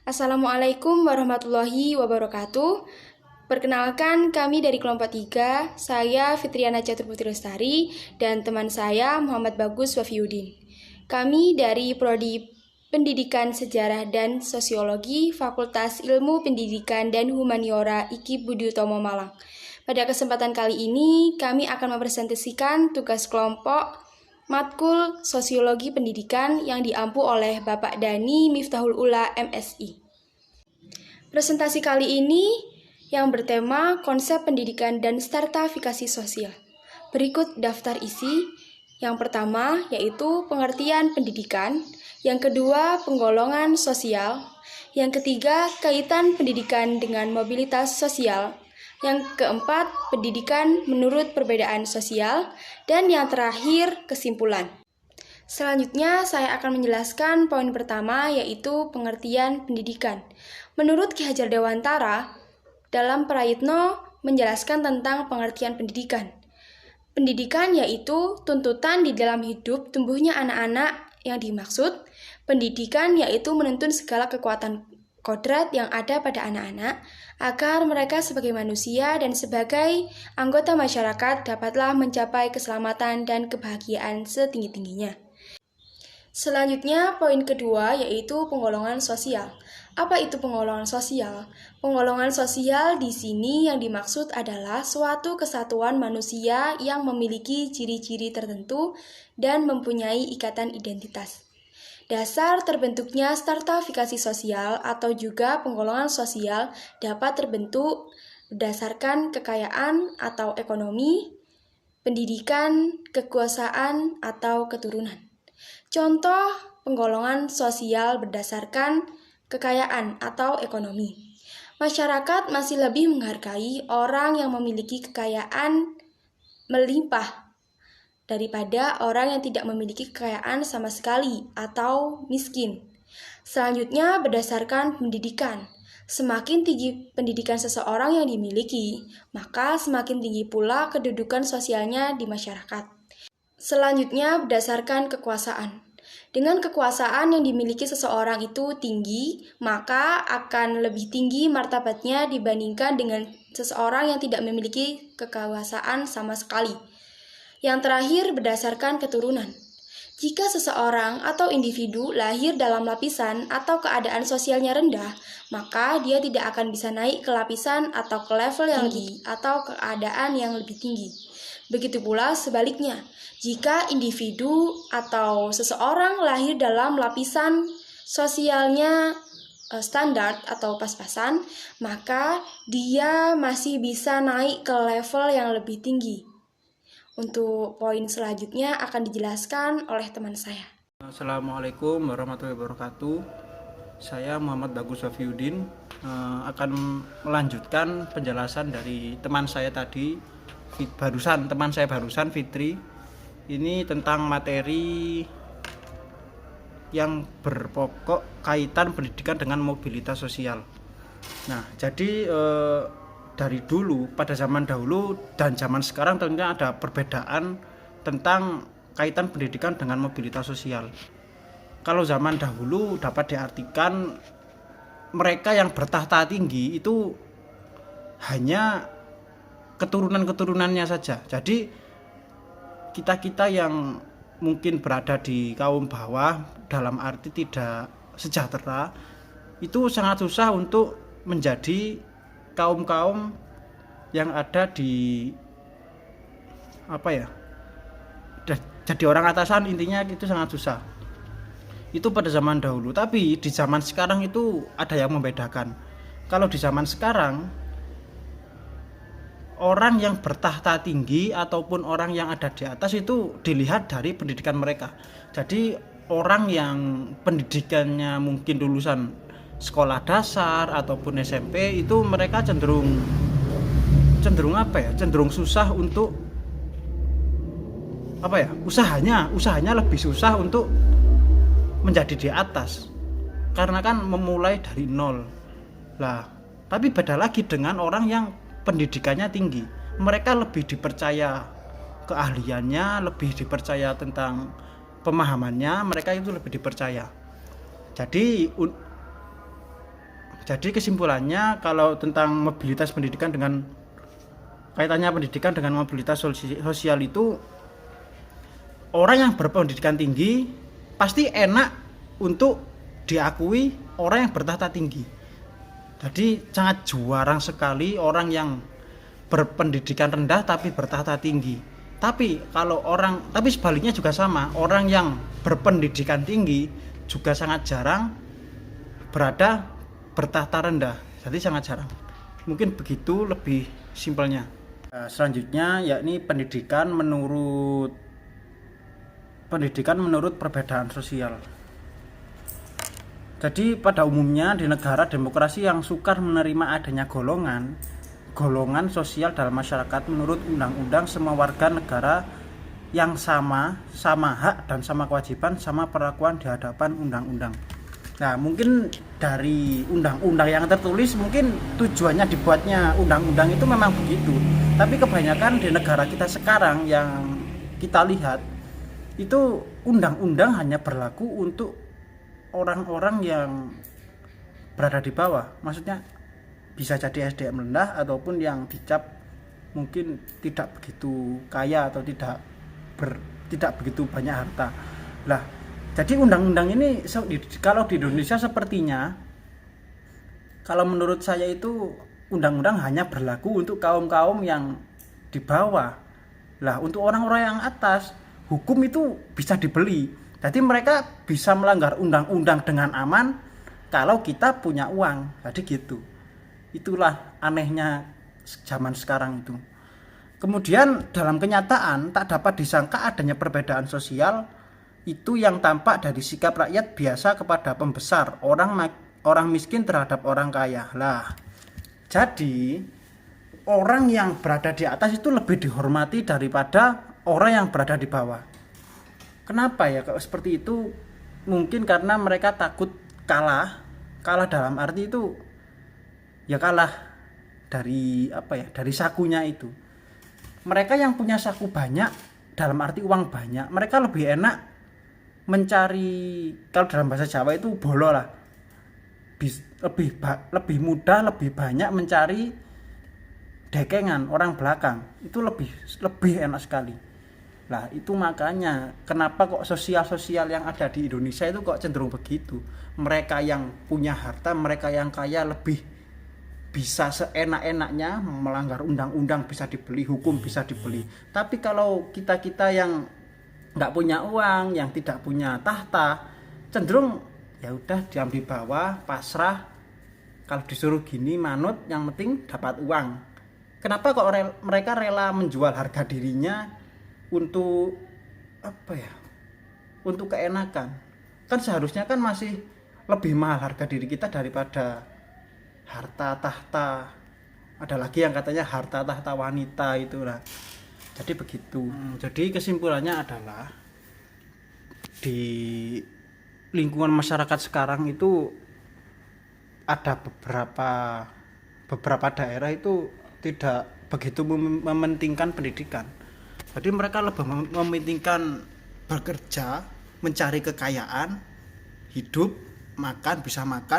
Assalamualaikum warahmatullahi wabarakatuh. Perkenalkan, kami dari kelompok 3, saya Fitriana Catur Putri Lestari dan teman saya Muhammad Bagus Wafiuddin. Kami dari Prodi Pendidikan Sejarah dan Sosiologi Fakultas Ilmu Pendidikan dan Humaniora IKIP Budi Utomo Malang. Pada kesempatan kali ini, kami akan mempresentasikan tugas kelompok Matkul Sosiologi Pendidikan yang diampu oleh Bapak Dani Miftahul Ula MSI. Presentasi kali ini yang bertema konsep pendidikan dan stratifikasi sosial. Berikut daftar isi. Yang pertama yaitu pengertian pendidikan, yang kedua penggolongan sosial, yang ketiga kaitan pendidikan dengan mobilitas sosial, yang keempat, pendidikan menurut perbedaan sosial, dan yang terakhir, kesimpulan. Selanjutnya, saya akan menjelaskan poin pertama, yaitu pengertian pendidikan. Menurut Ki Hajar Dewantara, dalam Prayitno menjelaskan tentang pengertian pendidikan. Pendidikan yaitu tuntutan di dalam hidup tumbuhnya anak-anak yang dimaksud. Pendidikan yaitu menuntun segala kekuatan kodrat yang ada pada anak-anak, agar mereka sebagai manusia dan sebagai anggota masyarakat dapatlah mencapai keselamatan dan kebahagiaan setinggi-tingginya. Selanjutnya, poin kedua yaitu penggolongan sosial. Apa itu penggolongan sosial? Penggolongan sosial di sini yang dimaksud adalah suatu kesatuan manusia yang memiliki ciri-ciri tertentu dan mempunyai ikatan identitas. Dasar terbentuknya stratifikasi sosial atau juga penggolongan sosial dapat terbentuk berdasarkan kekayaan atau ekonomi, pendidikan, kekuasaan, atau keturunan. Contoh penggolongan sosial berdasarkan kekayaan atau ekonomi. Masyarakat masih lebih menghargai orang yang memiliki kekayaan melimpah daripada orang yang tidak memiliki kekayaan sama sekali atau miskin. Selanjutnya, berdasarkan pendidikan. Semakin tinggi pendidikan seseorang yang dimiliki, maka semakin tinggi pula kedudukan sosialnya di masyarakat. Selanjutnya, berdasarkan kekuasaan. Dengan kekuasaan yang dimiliki seseorang itu tinggi, maka akan lebih tinggi martabatnya dibandingkan dengan seseorang yang tidak memiliki kekuasaan sama sekali. Yang terakhir, berdasarkan keturunan. Jika seseorang atau individu lahir dalam lapisan atau keadaan sosialnya rendah, maka dia tidak akan bisa naik ke lapisan atau ke level yang tinggi atau keadaan yang lebih tinggi. Begitu pula sebaliknya, jika individu atau seseorang lahir dalam lapisan sosialnya standar atau pas-pasan, maka dia masih bisa naik ke level yang lebih tinggi. Untuk poin selanjutnya akan dijelaskan oleh teman saya. Assalamualaikum warahmatullahi wabarakatuh. Saya Muhammad Bagus Wafiuddin akan melanjutkan penjelasan dari teman saya tadi, teman saya barusan Fitri. Ini tentang materi yang berpokok kaitan pendidikan dengan mobilitas sosial. Nah, jadi dari dulu, pada zaman dahulu dan zaman sekarang tentunya ada perbedaan tentang kaitan pendidikan dengan mobilitas sosial. Kalau zaman dahulu dapat diartikan mereka yang bertahta tinggi itu hanya keturunan-keturunannya saja. Jadi kita-kita yang mungkin berada di kaum bawah dalam arti tidak sejahtera itu sangat susah untuk menjadi kaum-kaum yang ada di jadi orang atasan, intinya itu sangat susah. Itu pada zaman dahulu, tapi di zaman sekarang itu ada yang membedakan. Kalau di zaman sekarang orang yang bertahta tinggi ataupun orang yang ada di atas itu dilihat dari pendidikan mereka. Jadi orang yang pendidikannya mungkin lulusan sekolah dasar ataupun SMP itu mereka cenderung susah untuk usahanya lebih susah untuk menjadi di atas karena kan memulai dari nol lah. Tapi beda lagi dengan orang yang pendidikannya tinggi, mereka lebih dipercaya keahliannya, lebih dipercaya tentang pemahamannya, mereka itu lebih dipercaya. Jadi Jadi kesimpulannya kalau tentang mobilitas pendidikan dengan kaitannya pendidikan dengan mobilitas sosial itu, orang yang berpendidikan tinggi pasti enak untuk diakui orang yang bertahta tinggi. Jadi sangat jarang sekali orang yang berpendidikan rendah tapi bertahta tinggi. Tapi sebaliknya juga sama, orang yang berpendidikan tinggi juga sangat jarang bertahta rendah. Jadi sangat jarang. Mungkin begitu lebih simpelnya. Selanjutnya yakni pendidikan menurut perbedaan sosial. Jadi pada umumnya di negara demokrasi yang sukar menerima adanya golongan sosial dalam masyarakat, menurut undang-undang semua warga negara yang sama hak dan sama kewajiban, sama perlakuan di hadapan undang-undang. Nah, mungkin dari undang-undang yang tertulis mungkin tujuannya dibuatnya undang-undang itu memang begitu. Tapi kebanyakan di negara kita sekarang yang kita lihat itu undang-undang hanya berlaku untuk orang-orang yang berada di bawah. Maksudnya bisa jadi SDM rendah ataupun yang dicap mungkin tidak begitu kaya atau tidak begitu banyak harta. Lah, jadi undang-undang ini kalau di Indonesia sepertinya, kalau menurut saya itu undang-undang hanya berlaku untuk kaum-kaum yang di bawah. Lah, untuk orang-orang yang atas, hukum itu bisa dibeli. Jadi mereka bisa melanggar undang-undang dengan aman kalau kita punya uang. Jadi gitu. Itulah anehnya zaman sekarang itu. Kemudian dalam kenyataan tak dapat disangka adanya perbedaan sosial itu yang tampak dari sikap rakyat biasa kepada pembesar, orang miskin terhadap orang kaya. Lah, jadi orang yang berada di atas itu lebih dihormati daripada orang yang berada di bawah. Kenapa ya kalau seperti itu? Mungkin karena mereka takut kalah dalam arti itu ya kalah dari dari sakunya itu. Mereka yang punya saku banyak dalam arti uang banyak, mereka lebih enak mencari, kalau dalam bahasa Jawa itu bolo lah, lebih mudah, lebih banyak mencari dekengan orang belakang, itu lebih enak sekali. Lah, itu makanya kenapa kok sosial yang ada di Indonesia itu kok cenderung begitu. Mereka yang punya harta, mereka yang kaya lebih bisa seenak-enaknya melanggar undang-undang, bisa dibeli, hukum bisa dibeli. Tapi kalau kita yang nggak punya uang, yang tidak punya tahta, cenderung ya udah diam di bawah, pasrah. Kalau disuruh gini manut, yang penting dapat uang. Kenapa kok mereka rela menjual harga dirinya untuk untuk keenakan? Kan seharusnya kan masih lebih mahal harga diri kita daripada harta tahta. Ada lagi yang katanya harta tahta wanita itulah. Jadi begitu. Jadi kesimpulannya adalah di lingkungan masyarakat sekarang itu ada beberapa daerah itu tidak begitu mementingkan pendidikan. Jadi mereka lebih mementingkan bekerja, mencari kekayaan, hidup, makan,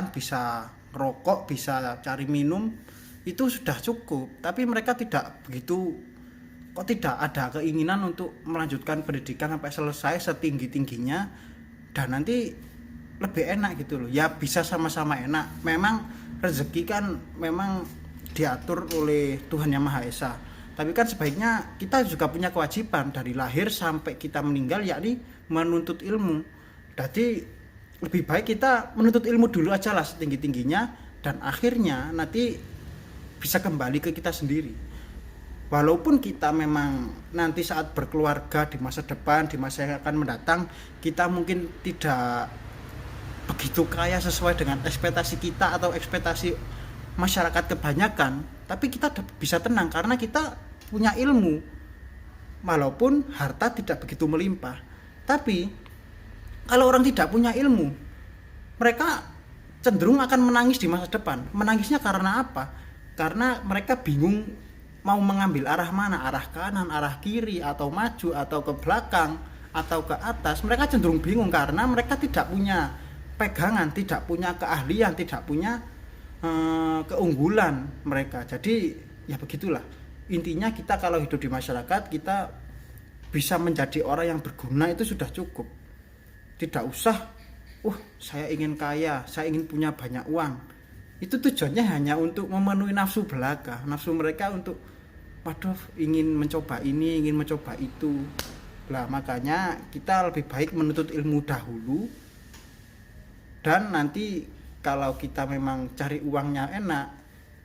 bisa rokok, bisa cari minum, itu sudah cukup. Tapi mereka tidak ada keinginan untuk melanjutkan pendidikan sampai selesai setinggi-tingginya dan nanti lebih enak gitu loh. Ya bisa sama-sama enak. Memang rezeki kan memang diatur oleh Tuhan Yang Maha Esa. Tapi kan sebaiknya kita juga punya kewajiban dari lahir sampai kita meninggal, yakni menuntut ilmu. Jadi lebih baik kita menuntut ilmu dulu aja lah setinggi-tingginya, dan akhirnya nanti bisa kembali ke kita sendiri. Walaupun kita memang nanti saat berkeluarga di masa depan, di masa yang akan mendatang, kita mungkin tidak begitu kaya sesuai dengan ekspektasi kita atau ekspektasi masyarakat kebanyakan, tapi kita bisa tenang karena kita punya ilmu. Walaupun harta tidak begitu melimpah, tapi kalau orang tidak punya ilmu, mereka cenderung akan menangis di masa depan. Menangisnya karena apa? Karena mereka bingung mau mengambil arah mana, arah kanan, arah kiri, atau maju, atau ke belakang, atau ke atas. Mereka cenderung bingung karena mereka tidak punya pegangan, tidak punya keahlian, tidak punya keunggulan mereka. Jadi ya begitulah. Intinya kita kalau hidup di masyarakat, kita bisa menjadi orang yang berguna itu sudah cukup. Tidak usah saya ingin kaya, saya ingin punya banyak uang. Itu tujuannya hanya untuk memenuhi nafsu belaka, nafsu mereka untuk waduh ingin mencoba ini, ingin mencoba itu. Lah makanya kita lebih baik menuntut ilmu dahulu, dan nanti kalau kita memang cari uangnya enak,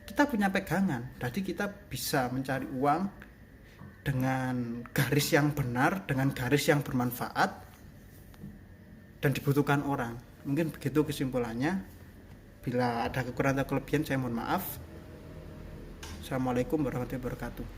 kita punya pegangan. Jadi kita bisa mencari uang dengan garis yang benar, dengan garis yang bermanfaat dan dibutuhkan orang. Mungkin begitu kesimpulannya. Bila ada kekurangan atau kelebihan saya mohon maaf. Assalamualaikum warahmatullahi wabarakatuh.